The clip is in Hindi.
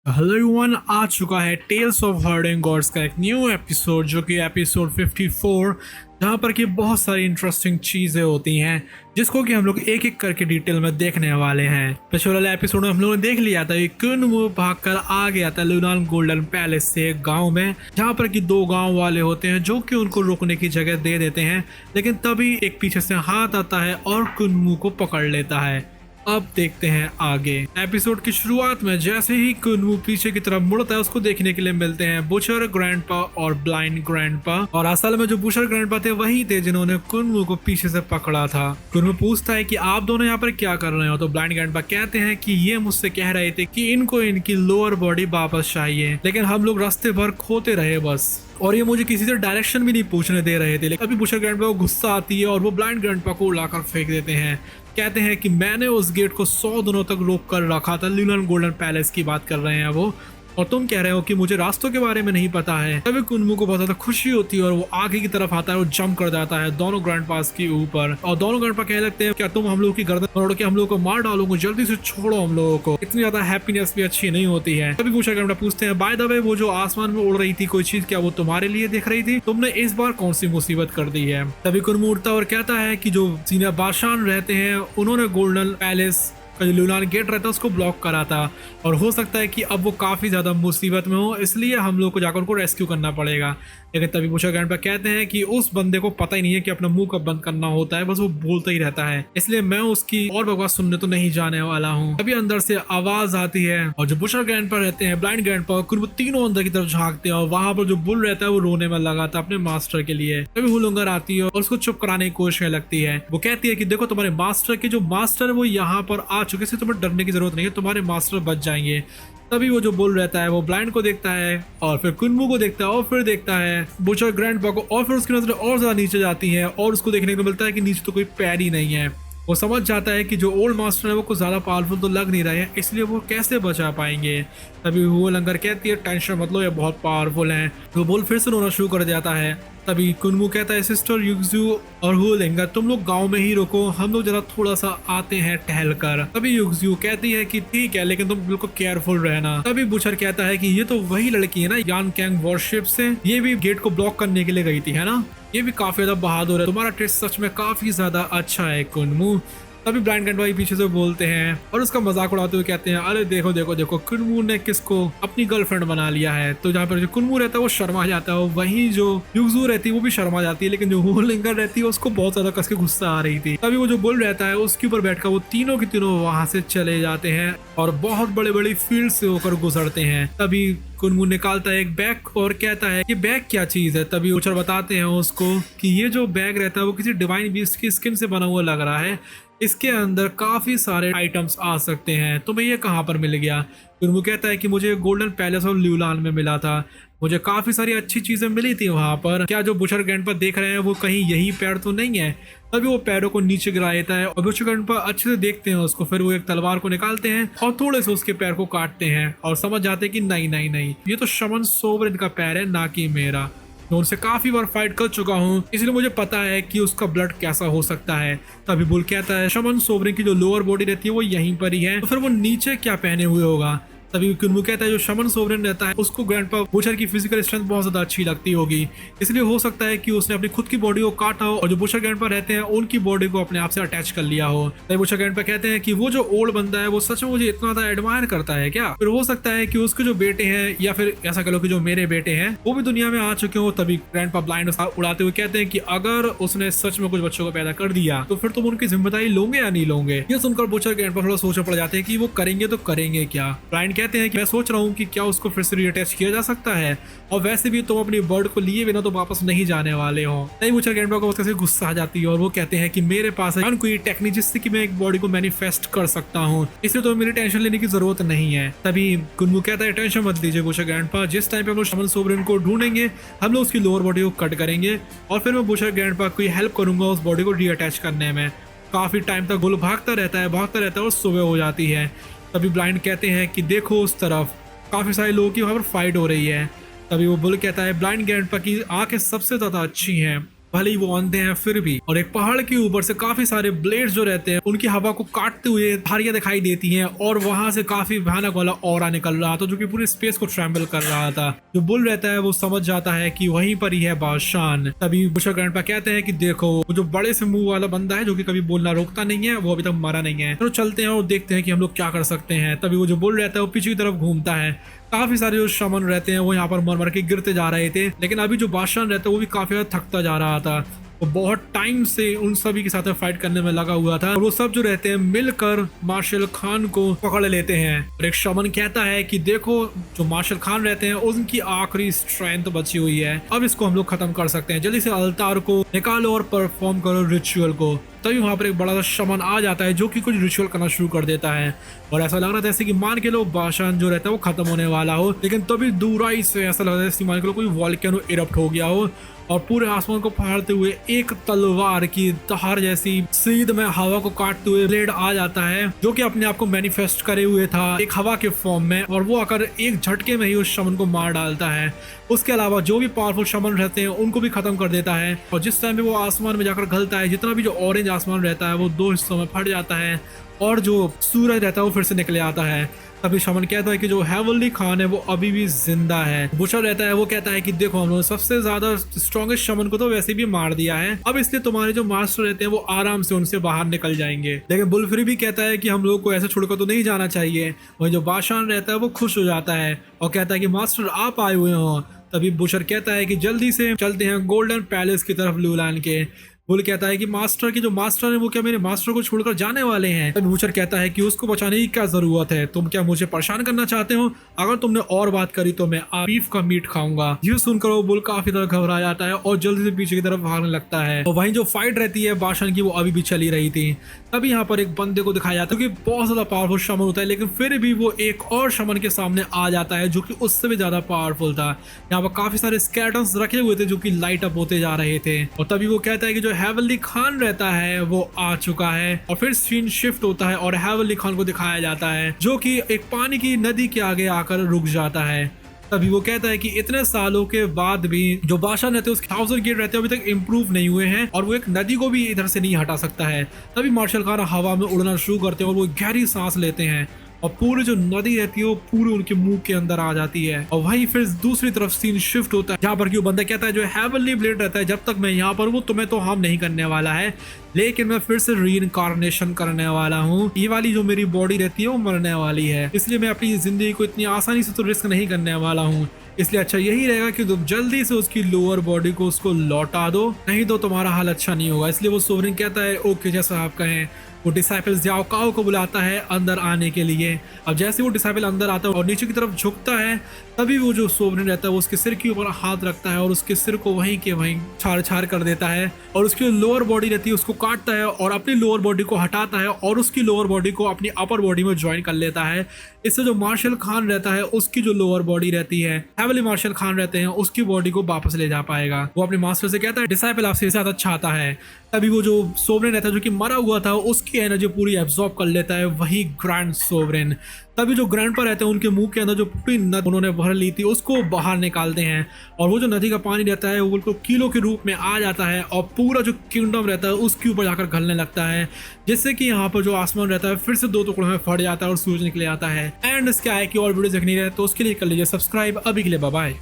हेलो एवरीवन, आ चुका है टेल्स ऑफ हर्डिंग गॉड्स का एक न्यू एपिसोड जो कि एपिसोड 54, जहाँ पर कि बहुत सारी इंटरेस्टिंग चीज़ें होती हैं जिसको कि हम लोग एक एक करके डिटेल में देखने वाले हैं। पिछले वाले एपिसोड में हम लोगों ने देख लिया था कि कुन-वू भागकर आ गया था लुनान गोल्डन पैलेस से एक गांव में, जहाँ पर कि दो गांव वाले होते हैं जो कि उनको रुकने की जगह दे देते हैं, लेकिन तभी एक पीछे से हाथ आता है और कुन-वू को पकड़ लेता है। अब देखते हैं आगे। एपिसोड की शुरुआत में जैसे ही कुन-वू पीछे की तरफ मुड़ता है, उसको देखने के लिए मिलते हैं बुशर ग्रैंडपा और ब्लाइंड ग्रैंडपा। और असल में जो बुशर ग्रैंडपा थे वही थे जिन्होंने कुन-वू को पीछे से पकड़ा था। कुन-वू पूछता है कि आप दोनों यहाँ पर क्या कर रहे हो, तो ब्लाइंड ग्रैंडपा कहते हैं कि ये मुझसे कह रहे थे कि इनको इनकी लोअर बॉडी वापस चाहिए, लेकिन हम लोग रास्ते भर खोते रहे बस, और ये मुझे किसी से डायरेक्शन भी नहीं पूछने दे रहे थे। लेकिन अभी बुशर ग्रैंडपा को गुस्सा आती है और वो ब्लाइंड ग्रैंडपा को उड़ाकर फेंक देते हैं। कहते हैं कि मैंने उस गेट को 100 दिनों तक रोक कर रखा था। लुनान गोल्डन पैलेस की बात कर रहे हैं वो, और तुम कह रहे हो कि मुझे रास्तों के बारे में नहीं पता है। तभी कुन-वू को बहुत ज्यादा खुशी होती है और वो आगे की तरफ आता है और जंप कर जाता है दोनों ग्रैंड पास के ऊपर। और दोनों ग्रैंड पा कहने लगते हैं क्या तुम हम लोग की गर्दन पकड़ के हम लोग को मार डालोगे, जल्दी से छोड़ो हम लोगों को। इतनी ज्यादा हैप्पीनेस भी अच्छी नहीं होती है। तभी बुशर ग्रैंड पा पूछते हैं, बाय द वे वो जो आसमान में उड़ रही थी कोई चीज, क्या वो तुम्हारे लिए दिख रही थी? तुमने इस बार कौन सी मुसीबत कर दी है? तभी कुन-वू उठता और कहता है कि जो सीनियर बादशाह रहते हैं उन्होंने गोल्डन पैलेस का जो लुनान गेट रहता है उसको ब्लॉक करा था, और हो सकता है कि अब वो काफ़ी ज़्यादा मुसीबत में हो, इसलिए हम लोग को जाकर उनको रेस्क्यू करना पड़ेगा। लेकिन तभी बुशर ग्रैंड पा कहते हैं कि उस बंदे को पता ही नहीं है कि अपना मुंह कब बंद करना होता है, बस वो बोलता ही रहता है, इसलिए मैं उसकी और बकवास सुनने तो नहीं जाने वाला हूँ। तभी अंदर से आवाज आती है और जो बुशर ग्रैंड पा रहते हैं, ब्लाइंड ग्रैंड पा, वो तीनों अंदर की तरफ झांकते हैं और वहां पर जो बुल रहता है वो रोने में लगा था अपने मास्टर के लिए। तभी हुलंगर आती है और उसको चुप कराने की कोशिश लगती है। वो कहती है कि देखो तुम्हारे मास्टर के जो मास्टर वो यहाँ पर आ चुके से तुम्हें डरने की जरूरत नहीं है, तुम्हारे मास्टर बच जाएंगे। तभी वो जो बुल रहता है वो ब्लाइंड को देखता है और फिर कुन-वू को देखता है और फिर देखता है बुशर ग्रैंडपा को, और फिर उसकी नजरें और ज्यादा नीचे जाती हैं और उसको देखने को मिलता है कि नीचे तो कोई पैर ही नहीं है। वो समझ जाता है कि जो ओल्ड मास्टर है वो कुछ ज्यादा पावरफुल तो लग नहीं रहे हैं, इसलिए वो कैसे बचा पाएंगे। तभी वो लंगर कहती है टेंशन मत लो, ये बहुत पावरफुल हैं। वो बुल फिर से रोना शुरू कर जाता है। तभी कुन-वू कहता है सिस्टर युक्सू और हुलिंगर तुम लोग गांव में ही रुको, हम लोग जरा थोड़ा सा आते हैं टहल कर। तभी युक्सू कहती है कि ठीक है, लेकिन तुम बिल्कुल केयरफुल रहना। तभी बुशर कहता है कि ये तो वही लड़की है ना यान कैंग वॉरशिप से, ये भी गेट को ब्लॉक करने के लिए गई थी है ना, ये भी काफी ज्यादा बहादुर है, तुम्हारा टेस्ट सच में काफी ज्यादा अच्छा है कुन-वू। तभी ब्लाइंड ग्रैंड पा पीछे से बोलते हैं और उसका मजाक उड़ाते हुए कहते हैं अरे देखो देखो देखो कुन-वू ने किसको अपनी गर्लफ्रेंड बना लिया है। तो जहाँ पर जो कुन-वू रहता है वो शर्मा जाता है, वहीं जो युक्सू रहती है वो भी शर्मा जाती है, लेकिन जो हुलिंगर रहती है उसको बहुत ज्यादा कस के गुस्सा आ रही थी। तभी वो जो बुल रहता है उसके ऊपर बैठकर वो तीनों के तीनों वहां से चले जाते हैं और बहुत बड़े बड़े फील्ड से होकर गुजरते हैं। तभी कुन-वू निकालता है एक बैग और कहता है कि बैग क्या चीज है। तभी बुशर बताते हैं उसको कि ये जो बैग रहता है वो किसी डिवाइन बीस्ट की स्किन से बना हुआ लग रहा है, इसके अंदर काफी सारे आइटम्स आ सकते हैं, तुम्हें ये कहाँ पर मिल गया? कुन-वू कहता है कि मुझे गोल्डन पैलेस ऑफ ल्यूलान में मिला था, मुझे काफी सारी अच्छी चीजें मिली थी वहां पर। क्या जो बुशर ग्रैंड पा देख रहे हैं वो कहीं यही पैर तो नहीं है? तभी वो पैरों को नीचे गिरा देता है और बुशर ग्रैंड पा अच्छे से देखते हैं उसको, फिर वो एक तलवार को निकालते हैं और थोड़े से उसके पैर को काटते हैं और समझ जाते हैं कि नहीं नहीं नहीं, ये तो शमन सोवरेन का पैर है ना कि मेरा। मैं उनसे काफी बार फाइट कर चुका हूँ, इसलिए मुझे पता है कि उसका ब्लड कैसा हो सकता है। तभी बुल कहता है शमन सोवरेन की जो लोअर बॉडी रहती है वो यहीं पर ही है, तो फिर वो नीचे क्या पहने हुए होगा? तभी कुन-वू कहता है जो शमन सोवरेन रहता है उसको ग्रैंडपा बुशर की फिजिकल स्ट्रेंथ बहुत ज्यादा अच्छी लगती होगी, इसलिए हो सकता है कि उसने अपनी खुद की बॉडी को काटा हो और जो बुशर ग्रैंडपा रहते हैं उनकी बॉडी को अपने आप से अटैच कर लिया हो। तभी बुशर ग्रैंडपा कहते हैं कि वो जो ओल्ड बंदा है वो सच में मुझे इतना ज्यादा एडमायर करता है क्या? फिर हो सकता है कि उसके जो बेटे हैं या फिर ऐसा कह लो कि जो मेरे बेटे हैं वो भी दुनिया में आ चुके हो। तभी ग्रैंडपा ब्लाइंड उड़ाते हुए कहते हैं कि अगर उसने सच में कुछ बच्चों को पैदा कर दिया तो फिर तुम उनकी जिम्मेदारी लोगे या नहीं लोगे? ये सुनकर बुशर ग्रैंडपा थोड़ा सोच पड़ जाते हैं कि वो करेंगे तो करेंगे क्या। ब्लाइंड कहते हैं कि मैं सोच कि क्या उसको फिर से रीअटैच किया जा सकता है, और वैसे भी तुम अपनी बर्ड को लिए बिना तो वापस नहीं जाने वाले हो। नहीं बुशर ग्रैंड पा को उससे गुस्सा आ जाती है और वो कहते हैं कि मेरे पास है कोई टेक्निक जिससे कि मैं एक बॉडी को मैनिफेस्ट कर सकता हूँ, इसलिए तो मेरी टेंशन लेने की जरूरत नहीं है। तभी कुन-वू कहता है टेंशन मत लीजिए बुशर ग्रैंड पा, जिस टाइम पे हम लोग शमन सोवरेन को ढूंढेंगे हम लोग उसकी लोअर बॉडी को कट करेंगे और फिर मैं बुशर ग्रैंड पा को हेल्प करूंगा उस बॉडी को रीअटैच करने में। काफी टाइम तक बुल भागता रहता है और सुबह हो जाती है। तभी ब्लाइंड कहते हैं कि देखो उस तरफ काफी सारे लोगों की वहां पर फाइट हो रही है। तभी वो बुल कहता है ब्लाइंड ग्रैंडपा की आंखें सबसे ज्यादा अच्छी हैं, भले ही वो अंधे हैं फिर भी। और एक पहाड़ के ऊपर से काफी सारे ब्लेड्स जो रहते हैं उनकी हवा को काटते हुए धारियां दिखाई देती हैं और वहां से काफी भयानक वाला ऑरा निकल रहा था जो कि पूरी स्पेस को ट्रैम्बल कर रहा था। जो बुल रहता है वो समझ जाता है कि वहीं पर ही है बादशाह। तभी बुशर ग्रैंडपा कहते हैं कि देखो वो जो बड़े से मुंह वाला बंदा है जो कि कभी बोलना रोकता नहीं है वो अभी तक मरा नहीं है। तो चलते हैं और देखते हैं कि हम लोग क्या कर सकते हैं। तभी वो जो बुल रहता है वो पीछे की तरफ घूमता है। काफी सारे जो शमन रहते हैं वो यहाँ पर मर मर के गिरते जा रहे थे, लेकिन अभी जो बादशाह रहता है वो भी काफी ज्यादा थकता जा रहा था। वो बहुत टाइम से उन सभी के साथ फाइट करने में लगा हुआ था और वो सब जो रहते हैं मिलकर मार्शल खान को पकड़ लेते हैं। और एक शमन कहता है कि देखो जो मार्शल खान रहते हैं उनकी आखिरी स्ट्रेंथ बची हुई है, अब इसको हम लोग खत्म कर सकते हैं। जल्दी से अल्तार को निकालो और परफॉर्म करो रिचुअल को। तभी वहां पर एक बड़ा सा शमन आ जाता है जो कि कुछ रिचुअल करना शुरू कर देता है और ऐसा लग रहा था जैसे कि मान के लो बादशाह जो रहता है वो खत्म होने वाला हो, लेकिन तभी दूराई से ऐसा लग रहा है जैसे मान के लो कोई वॉल्केनो इरप्ट हो गया हो और पूरे आसमान को फाड़ते हुए एक तलवार की धार जैसी सीध में हवा को काटते हुए ब्लेड आ जाता है जो कि अपने आप को मैनिफेस्ट करे हुए था एक हवा के फॉर्म में, और वो आकर एक झटके में ही उस शमन को मार डालता है। उसके अलावा जो भी पावरफुल शमन रहते हैं उनको भी खत्म कर देता है और जिस टाइम पे वो आसमान में जाकर घलता है जितना भी जो ऑरेंज आसमान रहता है वो दो हिस्सों में फट जाता है और जो सूरज रहता है वो फिर से निकले आता है। तभी शमन कहता है कि जो हेवनली खान है वो अभी भी जिंदा है। बुशर रहता है वो कहता है कि देखो हम लोग सबसे ज्यादा स्ट्रॉन्गेस्ट शमन को तो वैसे भी मार दिया है, अब इसलिए तुम्हारे जो मास्टर रहते हैं वो आराम से उनसे बाहर निकल जाएंगे। लेकिन बुल फिर भी कहता है कि हम लोग को ऐसे छोड़कर तो नहीं जाना चाहिए। वही जो बादशाह रहता है वो खुश हो जाता है और कहता है कि मास्टर आप आए हुए हो। तभी बुशर कहता है कि जल्दी से चलते हैं गोल्डन पैलेस की तरफ लूलान के। बुल कहता है कि मास्टर की जो मास्टर है वो क्या मेरे मास्टर को छोड़कर जाने वाले हैं। तब बुशर कहता है कि उसको बचाने की क्या जरूरत है, तुम क्या मुझे परेशान करना चाहते हो? अगर तुमने और बात करी तो मैं बीफ का मीट खाऊंगा। ये सुनकर वो बुल काफी तरह घबरा जाता है और जल्दी से पीछे की तरफ भागने लगता है। और वहीं जो फाइट रहती है बादशाह की वो अभी भी चली रही थी। तभी यहाँ पर एक बंदे को दिखाया जाता है कि बहुत ज्यादा पावरफुल शमन होता है, लेकिन फिर भी वो एक और शमन के सामने आ जाता है जो कि उससे भी ज्यादा पावरफुल था। यहाँ पर काफी सारे स्केलेटन्स रखे हुए थे जो कि लाइट अप होते जा रहे थे और तभी वो कहता है कि जो हेवनली खान रहता है वो आ चुका है। और फिर सीन शिफ्ट होता है और हेवनली खान को दिखाया जाता है जो कि एक पानी की नदी के आगे आकर रुक जाता है। तभी वो कहता है कि इतने सालों के बाद भी जो बादशाह रहते हैं उसके 1000 गेट रहते हैं अभी तक इम्प्रूव नहीं हुए हैं और वो एक नदी को भी इधर से नहीं हटा सकता है। तभी मार्शल खान हवा में उड़ना शुरू करते हैं और वो गहरी सांस लेते हैं और पूरी जो नदी रहती है वो पूरी उनके मुंह के अंदर आ जाती है। और वहीं फिर दूसरी तरफ सीन शिफ्ट होता है जहाँ पर वो बंदा कहता है जो हेवनली ब्लेड रहता है जब तक मैं यहाँ पर हूँ तुम्हें तो हार्म नहीं करने वाला है, लेकिन मैं फिर से रीइंकार्नेशन करने वाला हूँ। ये वाली जो मेरी बॉडी रहती है वो मरने वाली है, इसलिए मैं अपनी जिंदगी को इतनी आसानी से तो रिस्क नहीं करने वाला हूँ। इसलिए अच्छा यही रहेगा कि तुम जल्दी से उसकी लोअर बॉडी को उसको लौटा दो, नहीं तो तुम्हारा हाल अच्छा नहीं होगा। इसलिए वो सोवरेन कहता है ओके जैसा आप कहें। वो डिसाइपल्स जाओ काओ को बुलाता है अंदर आने के लिए। अब जैसे वो डिसाइपल अंदर आता है और नीचे की तरफ झुकता है तभी वो जो सोवरेन रहता है वो उसके सिर के ऊपर हाथ रखता है और उसके सिर को वहीं के वहीं छाड़ छाड़ कर देता है और उसकी लोअर बॉडी रहती है उसको काटता है और अपनी लोअर बॉडी को हटाता है और उसकी लोअर बॉडी को अपनी अपर बॉडी में ज्वाइन कर लेता है। इससे जो मार्शल खान रहता है उसकी जो लोअर बॉडी रहती है हेवनली मार्शल खान रहते हैं उसकी बॉडी को वापस ले जा पाएगा। वो अपने मास्टर से कहता है डिसाइपल आपसे ज्यादा चाहता है। तभी वो जो सोवरेन रहता है जो कि मरा हुआ था उसकी एनर्जी पूरी एब्जॉर्ब कर लेता है वही ग्रैंड सोवरेन। तभी जो ग्रैंडपा रहते हैं उनके मुंह के अंदर जो पूरी नदी उन्होंने भर ली थी उसको बाहर निकालते हैं और वो जो नदी का पानी रहता है वो बिल्कुल कीलो के रूप में आ जाता है और पूरा जो किंगडम रहता है उसके ऊपर जाकर घलने लगता है, जिससे कि यहाँ पर जो आसमान रहता है फिर से दो टुकड़ों में फट जाता है और सूरज निकले आता है। एंड इसके आए कि और वीडियो देखनी है तो उसके लिए कर लीजिए सब्सक्राइब। अभी के लिए बाय बाय।